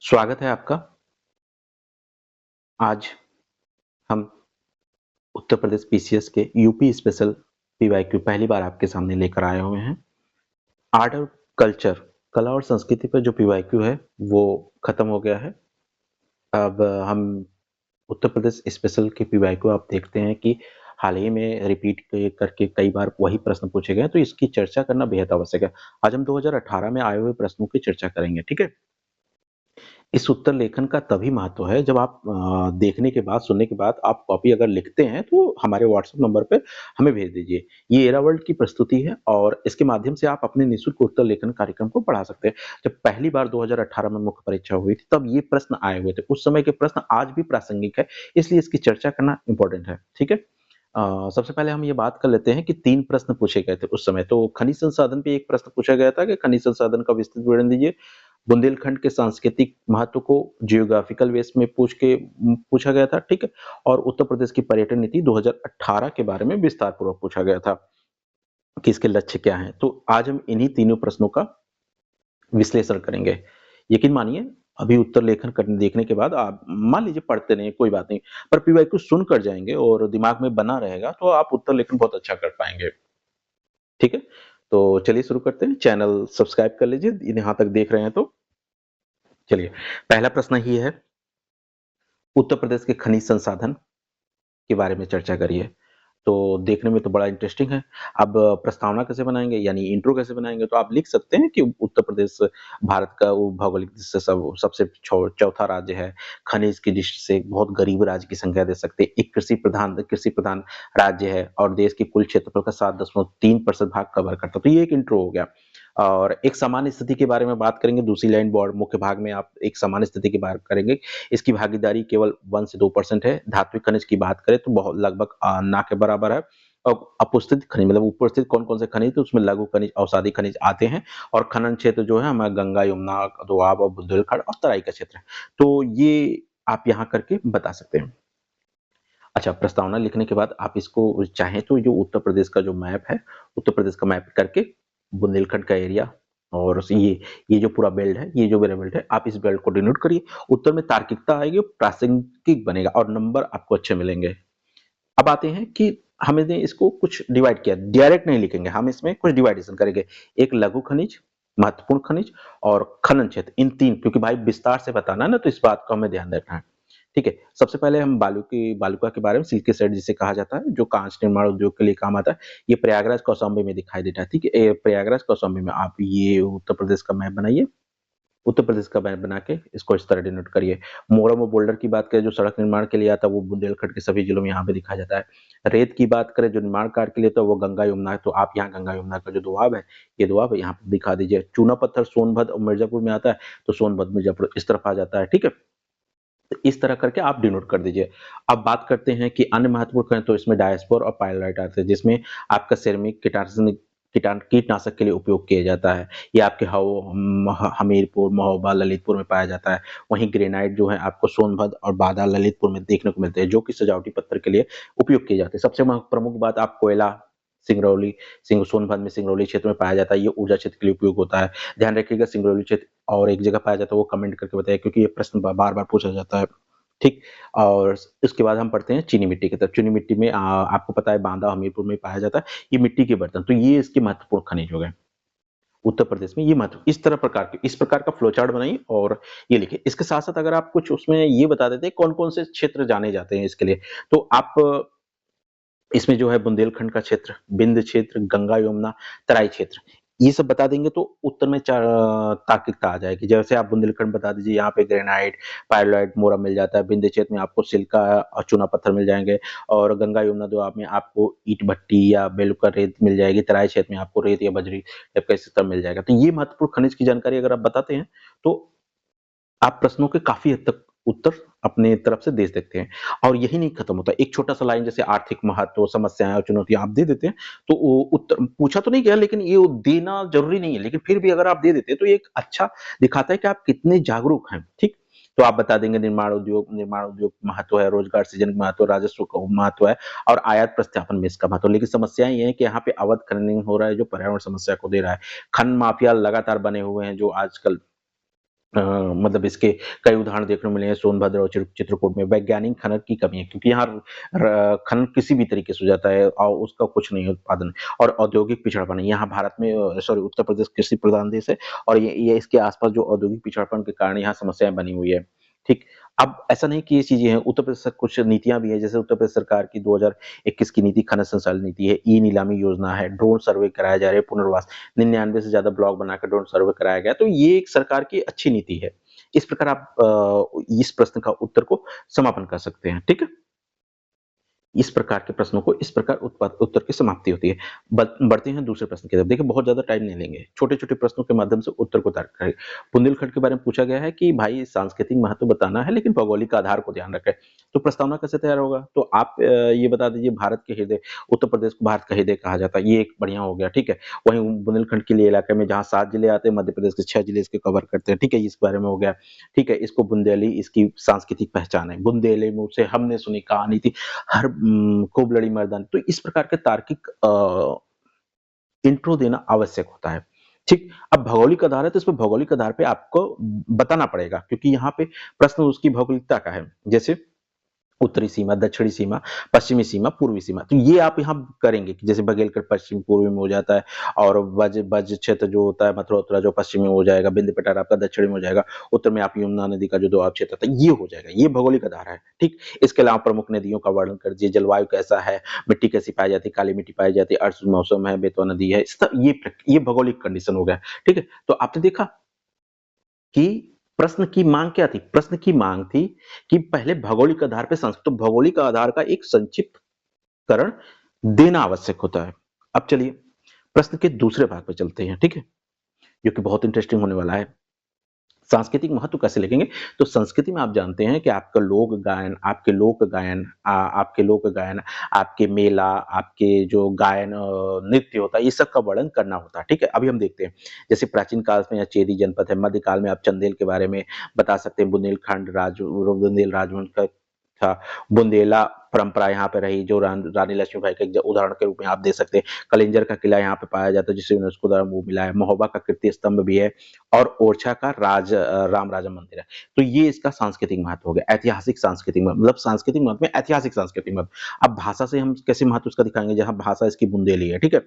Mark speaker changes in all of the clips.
Speaker 1: स्वागत है आपका। आज हम उत्तर प्रदेश पीसीएस के यूपी स्पेशल पीवाईक्यू पहली बार आपके सामने लेकर आए हुए हैं। आर्ट और कल्चर, कला और संस्कृति पर जो पीवाईक्यू है वो खत्म हो गया है। अब हम उत्तर प्रदेश स्पेशल के पीवाईक्यू आप देखते हैं कि हाल ही में रिपीट करके कई बार वही प्रश्न पूछे गए हैं, तो इसकी चर्चा करना बेहद आवश्यक है। आज हम 2018 में आए हुए प्रश्नों की चर्चा करेंगे, ठीक है? इस उत्तर लेखन का तभी महत्व है जब आप देखने के बाद, सुनने के बाद आप कॉपी अगर लिखते हैं तो हमारे व्हाट्सएप नंबर पे हमें भेज दीजिए। ये एरा वर्ल्ड की प्रस्तुति है और इसके माध्यम से आप अपने निःशुल्क उत्तर लेखन कार्यक्रम को बढ़ा सकते हैं। जब पहली बार 2018 में मुख्य परीक्षा हुई थी तब ये प्रश्न आए हुए थे। उस समय के प्रश्न आज भी प्रासंगिक है, इसलिए इसकी चर्चा करना इम्पोर्टेंट है, ठीक है? सबसे पहले हम ये बात कर लेते हैं कि 3 प्रश्न पूछे गए थे उस समय। तो खनिज संसाधन पे एक प्रश्न पूछा गया था कि खनिज संसाधन का विस्तृत विवरण दीजिए। बुंदेलखंड के सांस्कृतिक महत्व को जियोग्राफिकल बेस में पूछा गया था, ठीक है? और उत्तर प्रदेश की पर्यटन नीति 2018 के बारे में विस्तार पूर्वक पूछा गया था कि इसके लक्ष्य क्या हैं। तो आज हम इन्हीं तीनों प्रश्नों का विश्लेषण करेंगे। यकीन मानिए, अभी उत्तर लेखन करने देखने के बाद आप मान लीजिए पढ़ते नहीं, कोई बात नहीं, पर पीवाईक्यू सुन कर जाएँगे और दिमाग में बना रहेगा, तो आप उत्तर लेखन बहुत अच्छा कर पाएँगे, ठीक है? तो चलिए शुरू करते हैं। चैनल सब्सक्राइब कर लीजिए, यहाँ तक देख रहे हैं तो। चलिए, पहला प्रश्न ही है, उत्तर प्रदेश के खनिज संसाधन के बारे में चर्चा करिए। तो देखने में तो बड़ा इंटरेस्टिंग है। अब प्रस्तावना कैसे बनाएँगे यानी इंट्रो कैसे बनाएँगे? तो आप लिख सकते हैं कि उत्तर प्रदेश भारत का वो भौगोलिक दृष्टि से सबसे चौथा राज्य है। खनिज की दृष्टि से बहुत गरीब राज्य की संज्ञा दे सकते हैं। एक कृषि प्रधान राज्य है और देश के कुल क्षेत्रफल का 7.3% भाग कवर करता है। तो ये एक इंट्रो हो गया। और एक सामान्य स्थिति के बारे में बात करेंगे, दूसरी लाइन बॉर्ड मुख्य भाग में आप एक सामान्य स्थिति की बात करेंगे। इसकी भागीदारी केवल 1 से 2% है। धात्विक खनिज की बात करें तो बहुत लगभग ना के बराबर है। और अपुस्थित खनिज मतलब ऊपर स्थित कौन-कौन से खनिज, तो उसमें लघु खनिज, अवसादी खनिज आते हैं और खनन क्षेत्र जो है हमारा गंगा, यमुना, दोआब और बुंदेलखंड और तराई का क्षेत्र है। तो ये आप यहाँ करके बता सकते हैं। अच्छा, प्रस्तावना लिखने के बाद आप इसको चाहें तो जो उत्तर प्रदेश का जो मैप है, उत्तर प्रदेश का मैप करके बुंदेलखंड का एरिया और ये जो पूरा बेल्ट है, ये जो मेरा बेल्ट है, आप इस बेल्ट को डिनोट करिए। उत्तर में तार्किकता आएगी, प्रासंगिक बनेगा और नंबर आपको अच्छे मिलेंगे। अब आते हैं कि हमने इसको कुछ डिवाइड किया, डायरेक्ट नहीं लिखेंगे, हम इसमें कुछ डिवाइडेशन करेंगे। एक लघु खनिज, महत्वपूर्ण खनिज और खनन क्षेत्र, इन 3 क्योंकि भाई विस्तार से बताना है ना, तो इस बात का हमें ध्यान रखना है। ठीक है, सबसे पहले हम बालुका के बारे में, सिल्की सेट जिसे कहा जाता है, जो कांच निर्माण उद्योग के लिए काम आता है। ये प्रयागराज कौशाम्बी में दिखाई देता है, ठीक है? प्रयागराज कौशाम्बी में आप ये उत्तर प्रदेश का मैप बनाइए। उत्तर प्रदेश का मैप बना के इसको इस तरह डिनोट करिए। मोरम और बोल्डर की बात करें जो सड़क निर्माण के लिए आता है, वो बुंदेलखंड के सभी जिलों में यहाँ पे दिखाया जाता है। रेत की बात करें जो निर्माण कार्य के लिए, तो वो गंगा यमुना, तो आप यहाँ गंगा यमुना का जो दोआब है, ये दोआब यहाँ पे दिखा दीजिए। चूना पत्थर सोनभद्र और मिर्जापुर में आता है, तो सोनभद्र मिर्जापुर इस तरफ आ जाता है, ठीक है? तो इस तरह करके आप डिनोट कर दीजिए। अब बात करते हैं कि अन्य महत्वपूर्ण कहें तो इसमें डायस्पोर और पाइलराइट आते हैं, जिसमें आपका सिरेमिक कीटनाशक के लिए उपयोग किया जाता है। ये आपके हमीरपुर, महोबा, ललितपुर में पाया जाता है। वहीं ग्रेनाइट जो है आपको सोनभद्र और बादा, ललितपुर में देखने को मिलते हैं, जो कि सजावटी पत्थर के लिए उपयोग किए जाते हैं। सबसे प्रमुख बात, आप कोयला सिंगरौली सोनभद्र में सिंगरौली क्षेत्र में पाया जाता है, ये ऊर्जा क्षेत्र के लिए उपयोग होता है। ध्यान रखिएगा सिंगरौली क्षेत्र और एक जगह पाया जाता है, वो कमेंट करके बताइए क्योंकि ये प्रश्न बार-बार पूछा जाता है। ठीक। और इसके बाद हम पढ़ते हैं चीनी मिट्टी की तरफ। चीनी मिट्टी में आपको पता है बांदा हमीरपुर में पाया जाता है। ये मिट्टी के बर्तन, तो ये इसके महत्वपूर्ण खनिज हो गए। उत्तर प्रदेश में ये महत्व इस प्रकार का फ्लो चार्ट बनाइए और ये लिखिए। इसके साथ-साथ अगर आप कुछ उसमें ये बता देते हैं कौन-कौन से क्षेत्र जाने जाते हैं इसके लिए, तो आप इसमें जो है बुंदेलखंड का क्षेत्र, बिंद क्षेत्र, गंगा यमुना, तराई क्षेत्र, ये सब बता देंगे तो उत्तर में तार्किकता आ जाएगी। जैसे आप बुंदेलखंड बता दीजिए, यहाँ पे ग्रेनाइट, पाइरोलाइट, मोरम मिल जाता है। बिंद क्षेत्र में आपको सिल्का और चूना पत्थर मिल जाएँगे और गंगा यमुना दोआब में आपको ईंट भट्टी या बेलुका रेत मिल जाएगी। तराई क्षेत्र में आपको रेत या बजरी टाइप का सब मिल जाएगा। तो ये महत्वपूर्ण खनिज की जानकारी अगर आप बताते हैं, तो आप प्रश्नों के काफ़ी हद तक उत्तर अपने तरफ से दे सकते हैं और यही नहीं खत्म होता। एक छोटा-सा लाइन जैसे आर्थिक महत्व, समस्याएँ और चुनौतियाँ आप दे देते हैं, तो वो उत्तर पूछा तो नहीं गया लेकिन ये देना ज़रूरी नहीं है, लेकिन फिर भी अगर आप दे देते हैं तो ये एक अच्छा दिखाता है कि आप कितने जागरूक हैं, ठीक? तो आप बता देंगे निर्माण उद्योग महत्व है, रोजगार सृजन का महत्व, राजस्व का महत्व है और आयात प्रत्यापन में इसका महत्व है। लेकिन समस्याएँ ये हैं कि यहाँ पे अवैध खनन हो रहा है जो पर्यावरण समस्या को दे रहा है। खनन माफिया लगातार बने हुए हैं जो आजकल मतलब इसके कई उदाहरण देखने को मिले हैं सोनभद्र और चित्रकूट में। वैज्ञानिक खनन की कमी है क्योंकि यहाँ खनन किसी भी तरीके से हो जाता है और उसका कुछ नहीं उत्पादन। और औद्योगिक पिछड़ापन है यहाँ भारत में, सॉरी उत्तर प्रदेश कृषि प्रधान देश है और ये इसके आसपास जो औद्योगिक पिछड़ापन के कारण यहाँ समस्याएं बनी हुई है। ठीक, अब ऐसा नहीं कि ये चीजें हैं, उत्तर प्रदेश कुछ नीतियां भी है, जैसे उत्तर प्रदेश सरकार की 2021 की नीति खनन संचालन नीति है, ई नीलामी योजना है, ड्रोन सर्वे कराया जा रहा है, पुनर्वास 99 से ज्यादा ब्लॉक बनाकर ड्रोन सर्वे कराया गया। तो ये एक सरकार की अच्छी नीति है। इस प्रकार आप इस प्रश्न का उत्तर को समापन कर सकते हैं। ठीक है, इस प्रकार के प्रश्नों को इस प्रकार उत्तर की समाप्ति होती है। बढ़ते हैं दूसरे प्रश्न की तरफ। देखिए बहुत ज्यादा टाइम नहीं लेंगे, छोटे छोटे प्रश्नों के माध्यम से उत्तर को तर्क करें। बुंदेलखंड के बारे में पूछा गया है कि भाई सांस्कृतिक महत्व बताना है लेकिन भौगोलिक आधार को ध्यान रखें। तो प्रस्तावना कैसे तैयार होगा, तो आप ये बता दीजिए भारत के हृदय, उत्तर प्रदेश को भारत का हृदय कहा जाता है, ये एक बढ़िया हो गया। ठीक है, वहीं बुंदेलखंड के लिए इलाके में जहाँ 7 जिले आते हैं, मध्य प्रदेश के 6 जिले इसके कवर करते हैं। ठीक है, इस बारे में हो गया। ठीक है, इसको बुंदेली इसकी सांस्कृतिक पहचान है, बुंदेली मुंह से हमने सुनी कहानी थी, हर खूब लड़ी मर्दानी। तो इस प्रकार के तार्किक इंट्रो देना आवश्यक होता है। ठीक, अब भौगोलिक आधार है तो इस पे भौगोलिक आधार पे आपको बताना पड़ेगा क्योंकि यहाँ पे प्रश्न उसकी भौगोलिकता का है। जैसे उत्तरी सीमा, दक्षिणी सीमा, पश्चिमी सीमा, पूर्वी सीमा। तो ये आप यहाँ करेंगे कि जैसे बघेलखंड पश्चिम पूर्वी में हो जाता है और बज बज क्षेत्र जो होता है मथुरा उत्तरा जो पश्चिमी में हो जाएगा, बिंद पटार आपका दक्षिणी में हो जाएगा, उत्तर में आप यमुना नदी का जो दोआब क्षेत्र था ये हो जाएगा। ये भौगोलिक आधार है। ठीक, इसके अलावा प्रमुख नदियों का वर्णन कर दीजिए, जलवायु कैसा है, मिट्टी कैसी पाई जाती है, काली मिट्टी पाई जाती है, अर्ध मौसम है, बेतवा नदी है, ये भौगोलिक कंडीशन हो गया। ठीक है, तो आपने देखा कि प्रश्न की मांग क्या थी? प्रश्न की मांग थी कि पहले भौगोलिक आधार पे तो भौगोलिक आधार का एक संक्षिप्तकरण देना आवश्यक होता है। अब चलिए प्रश्न के दूसरे भाग पे चलते हैं, ठीक है? जो कि बहुत इंटरेस्टिंग होने वाला है। सांस्कृतिक महत्व कैसे लिखेंगे? तो संस्कृति में आप जानते हैं कि आपका लोक गायन, आपके लोक गायन, आपके मेला, आपके जो गायन नृत्य होता है, ये सब का वर्णन करना होता है, ठीक है? अभी हम देखते हैं, जैसे प्राचीन काल में या चेदी जनपद है, मध्यकाल में आप चंदेल के बारे में बता सकते हैं, बुंदेल राजवंश का था, बुंदेला परंपरा यहाँ पे रही, जो रानी लक्ष्मीबाई का एक उदाहरण के रूप में आप दे सकते हैं। कलिंजर का किला यहाँ पे पाया जाता है, जिसे यूनेस्को द्वारा वो मिला है। महोबा का कीर्ति स्तंभ भी है और ओरछा का राम राजा मंदिर है। तो ये इसका सांस्कृतिक महत्व हो गया, ऐतिहासिक सांस्कृतिक महत्व, मतलब सांस्कृतिक महत्व में ऐतिहासिक सांस्कृतिक महत्व। अब भाषा से हम कैसे महत्व उसका दिखाएंगे, जहां भाषा इसकी बुंदेली है, ठीक है?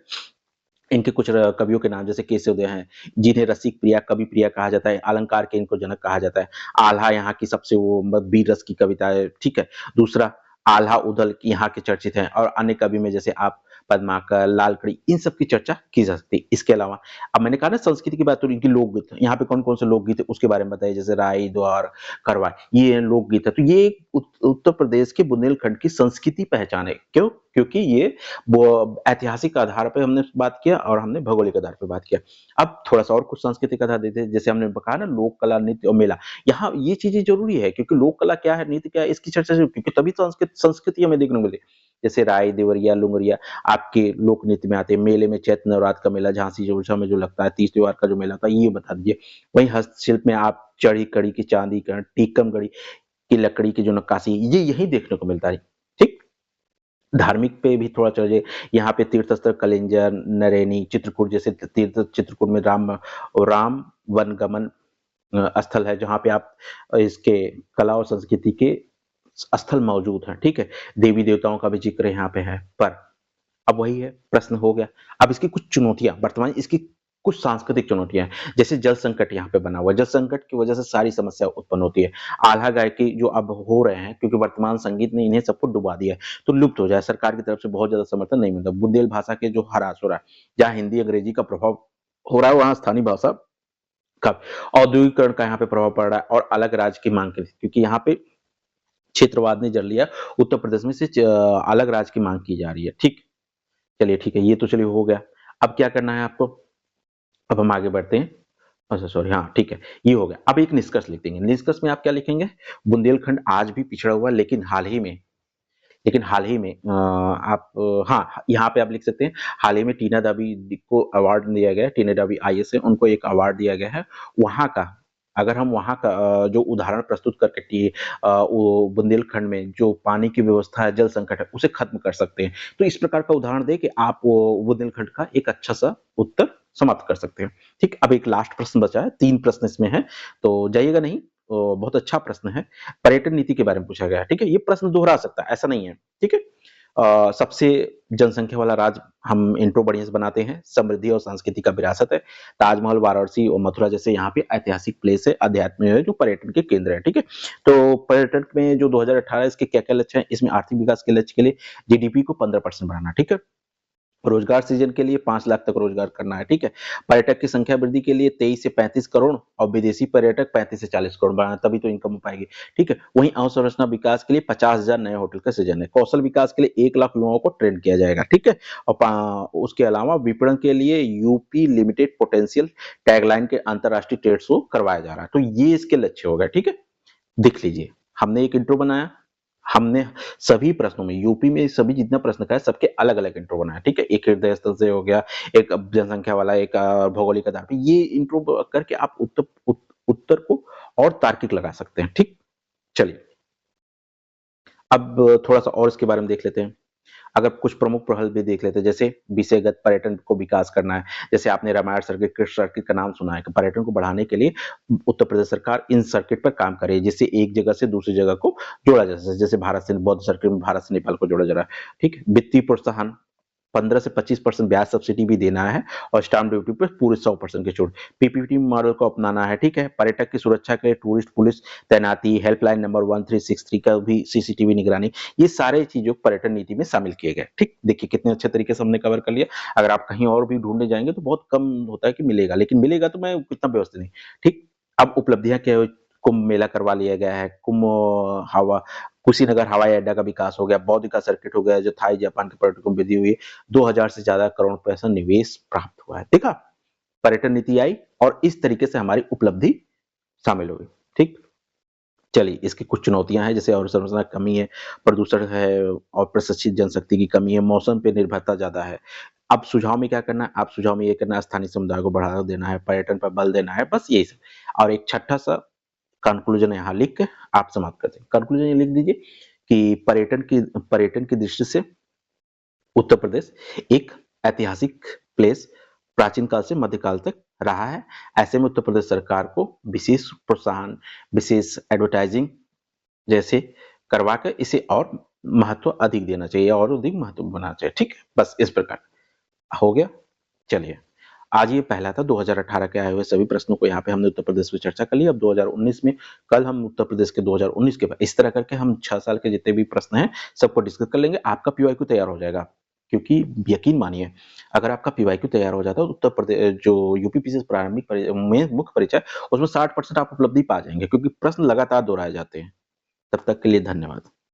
Speaker 1: इनके कुछ कवियों के नाम जैसे केशवदेव हैं, जिन्हें रसिक प्रिया, कवि प्रिया कहा जाता है, अलंकार के इनको जनक कहा जाता है। आल्हा यहाँ की सबसे वो वीर रस की कविता है, ठीक है? दूसरा आल्हा उदल यहाँ के चर्चित हैं और अन्य कवि में जैसे आप पद्माकर, लालकड़ी, इन सब की चर्चा की जा सकती है। इसके अलावा अब मैंने कहा ना संस्कृति की बात, तो इनकी लोकगीत यहाँ पे कौन-कौन से लोकगीत है उसके बारे में बताइए, जैसे राई, द्वार, करवाई, ये लोकगीत है। तो ये उत्तर प्रदेश के बुंदेलखंड की संस्कृति पहचान है। क्यों? क्योंकि ये वो ऐतिहासिक आधार पे हमने बात किया और हमने भौगोलिक आधार पे बात किया। अब थोड़ा-सा और कुछ सांस्कृतिक आधार देते हैं, जैसे हमने कहा ना लोक कला, नृत्य और मेला। यहाँ ये चीज़ें ज़रूरी है क्योंकि लोक कला क्या है, नृत्य क्या है, इसकी चर्चा ज़रूर, क्योंकि तभी संस्कृति हमें देखने को मिले। जैसे राय, देवरिया, लुंगरिया आपके लोक नृत्य में आते हैं। मेले में चैत्र नवरात्र का मेला झांसी जोरछा में जो लगता है, तीज त्योहार का जो मेला होता है, ये बता दीजिए। वहीं हस्तशिल्प में आप चढ़ी कढ़ी की चांदीकरण, टीकमगढ़ी की लकड़ी की जो नक्काशी, ये यहीं देखने को मिलता है। ठीक? धार्मिक पे भी थोड़ा चलिए, यहाँ पे तीर्थ स्थल कलिंजर, नरैनी, चित्रकूट जैसे तीर्थ, चित्रकूट में राम वनगमन स्थल है, जहाँ पे आप इसके कला और संस्कृति के स्थल मौजूद हैं, ठीक है? देवी देवताओं का भी जिक्र यहाँ पे है। पर अब वही है, प्रश्न हो गया। अब इसकी कुछ चुनौतियाँ, वर्तमान इसकी कुछ सांस्कृतिक चुनौतियाँ हैं, जैसे जल संकट यहाँ पे बना हुआ है। जल संकट की वजह से सारी समस्या उत्पन्न होती है। आल्हा गायकी जो अब हो रहे हैं क्योंकि वर्तमान संगीत ने इन्हें सबको डुबा दिया है, तो लुप्त हो जाए, सरकार की तरफ से बहुत ज़्यादा समर्थन नहीं मिलता। बुंदेल भाषा के जो ह्रास हो रहा है, जहाँ हिंदी, अंग्रेजी का प्रभाव हो रहा है, वहाँ स्थानीय भाषा का औद्योगिकरण का यहाँ पे प्रभाव पड़ रहा है और अलग राज्य की माँग के लिए, क्योंकि यहाँ पे क्षेत्रवाद ने जड़ लिया। उत्तर प्रदेश में से अलग राज्य की माँग की जा रही है। ठीक? चलिए ठीक है, ये तो चलिए हो गया। अब क्या करना है आपको? अब हम आगे बढ़ते हैं। अच्छा सॉरी, हाँ ठीक है, ये हो गया। अब एक निष्कर्ष लिख देंगे। निष्कर्ष में आप क्या लिखेंगे? बुंदेलखंड आज भी पिछड़ा हुआ है, लेकिन हाल ही में हाँ, यहाँ पे आप लिख सकते हैं, हाल ही में टीना दावी को अवार्ड दिया गया है, टीना दावी आईएएस है, उनको एक अवार्ड दिया गया है। वहाँ का अगर हम वहाँ का जो उदाहरण प्रस्तुत करके वो बुंदेलखंड में जो पानी की व्यवस्था है, जल संकट है, उसे खत्म कर सकते हैं। तो इस प्रकार का उदाहरण दें कि आप वो बुंदेलखंड का एक अच्छा-सा उत्तर समाप्त कर सकते हैं। ठीक, अब एक लास्ट प्रश्न बचा है, 3 प्रश्न इसमें हैं, तो जाइएगा नहीं। बहुत अच्छा प्रश्न है। पर्यटन नीति के बारे में पूछा गया है, ठीक है? ये प्रश्न दोहरा सकता है, ऐसा नहीं है, ठीक है? सबसे जनसंख्या वाला राज्य हम इंट्रो बढ़िया से बनाते हैं, समृद्धि और संस्कृति का विरासत है। ताजमहल, वाराणसी और मथुरा जैसे यहाँ पे ऐतिहासिक प्लेस है, अध्यात्म है, जो पर्यटन के केंद्र है, ठीक है? तो पर्यटन में जो 2018 इसके क्या-क्या लक्ष्य हैं, इसमें आर्थिक विकास के लक्ष्य के लिए जीडीपी को 15% बढ़ाना, ठीक है? रोजगार सृजन के लिए 5 लाख तक रोजगार करना है, ठीक है? पर्यटक की संख्या वृद्धि के लिए 23 से 35 करोड़ और विदेशी पर्यटक 35 से 40 करोड़ बढ़ाना, तभी तो इनकम हो पाएगी, ठीक है? वहीं अवसंरचना विकास के लिए 50,000 नए होटल का सृजन है। कौशल विकास के लिए 1 लाख युवाओं को ट्रेन किया जाएगा, ठीक है? और उसके अलावा विपणन के लिए यूपी लिमिटेड पोटेंशियल टैगलाइन के अंतर्राष्ट्रीय ट्रेड शो करवाया जा रहा है। तो ये इसके लक्ष्य हो गए, ठीक है? देख लीजिए, हमने एक इंट्रो बनाया, हमने सभी प्रश्नों में यूपी में सभी जितना प्रश्न का है सबके अलग-अलग इंट्रो बनाया, ठीक है? एक हृदय स्थल से हो गया, एक जनसंख्या वाला, एक भौगोलिक आधार पे। ये इंट्रो करके आप उत्तर को और तार्किक लगा सकते हैं, ठीक? चलिए, अब थोड़ा-सा और इसके बारे में देख लेते हैं। अगर कुछ प्रमुख पहल भी देख लेते हैं, जैसे विषयगत पर्यटन को विकास करना है। जैसे आपने रामायण सर्किट, कृष्ण सर्किट का नाम सुना है कि पर्यटन को बढ़ाने के लिए उत्तर प्रदेश सरकार इन सर्किट पर काम कर रही है, जिससे एक जगह से दूसरी जगह को जोड़ा जा सके। जैसे भारत से बौद्ध सर्किट में भारत से नेपाल को जोड़ा जा रहा है, ठीक है? वित्तीय प्रोत्साहन 15 से 25% ब्याज सब्सिडी भी देना है और स्टाम्प ड्यूटी पे पूरे 100% की छूट। पीपीपी मॉडल को अपनाना है, ठीक है? पर्यटक की सुरक्षा के लिए टूरिस्ट पुलिस तैनाती, हेल्पलाइन नंबर 1363 का भी सीसीटीवी निगरानी, ये सारे चीज़ों को पर्यटन नीति में शामिल किए गए, ठीक? देखिए कितने अच्छे तरीके से हमने कवर कर लिया। अगर आप कहीं और भी ढूँढने जाएँगे तो बहुत कम होता है कि मिलेगा, लेकिन मिलेगा तो मैं इतना व्यवस्थित नहीं, ठीक? अब उपलब्धियाँ क्या हुई? कुंभ मेला करवा लिया गया है, हवा कुशीनगर हवाई अड्डा का विकास हो गया, बौद्ध का सर्किट हो गया, जो थाई जापान के पर्यटकों में वृद्धि हुई है, 2000 से ज्यादा करोड़ पैसा निवेश प्राप्त हुआ है। देखा, पर्यटन नीति आई और इस तरीके से हमारी उपलब्धि शामिल हो गई, ठीक? चलिए, इसकी कुछ चुनौतियां हैं, जैसे अवसंरचना की कमी है, प्रदूषण है और प्रशिक्षित जनशक्ति की कमी है, मौसम पे निर्भरता ज्यादा है। अब सुझाव में क्या करना है? आप सुझाव में ये करना है, स्थानीय समुदाय को बढ़ावा देना है, पर्यटन पर बल देना है, बस यही सब। और एक छठा सा कंक्लूजन यहाँ लिख के आप समाप्त कर दें। कंक्लूजन ये लिख दीजिए कि पर्यटन की दृष्टि से उत्तर प्रदेश एक ऐतिहासिक प्लेस प्राचीन काल से मध्यकाल तक रहा है। ऐसे में उत्तर प्रदेश सरकार को विशेष प्रोत्साहन, विशेष एडवर्टाइजिंग जैसे करवा कर इसे और महत्व अधिक देना चाहिए और अधिक महत्व बनाना चाहिए, ठीक है? बस इस प्रकार हो गया। चलिए, आज ये पहला था 2018 के आए हुए सभी प्रश्नों को यहाँ पे हमने उत्तर प्रदेश पे चर्चा कर ली। अब 2019 में कल हम उत्तर प्रदेश के 2019 के इस तरह करके हम 6 साल के जितने भी प्रश्न हैं सबको डिस्कस कर लेंगे। आपका पीवाईक्यू तैयार हो जाएगा, क्योंकि यकीन मानिए अगर आपका पीवाईक्यू तैयार हो जाता है तो उत्तर प्रदेश जो यूपीपीसीएस प्रारंभिक में मुख्य परीक्षा है उसमें 60% आप उपलब्धि पा जाएंगे, क्योंकि प्रश्न लगातार दोहराए जाते हैं। तब तक के लिए धन्यवाद।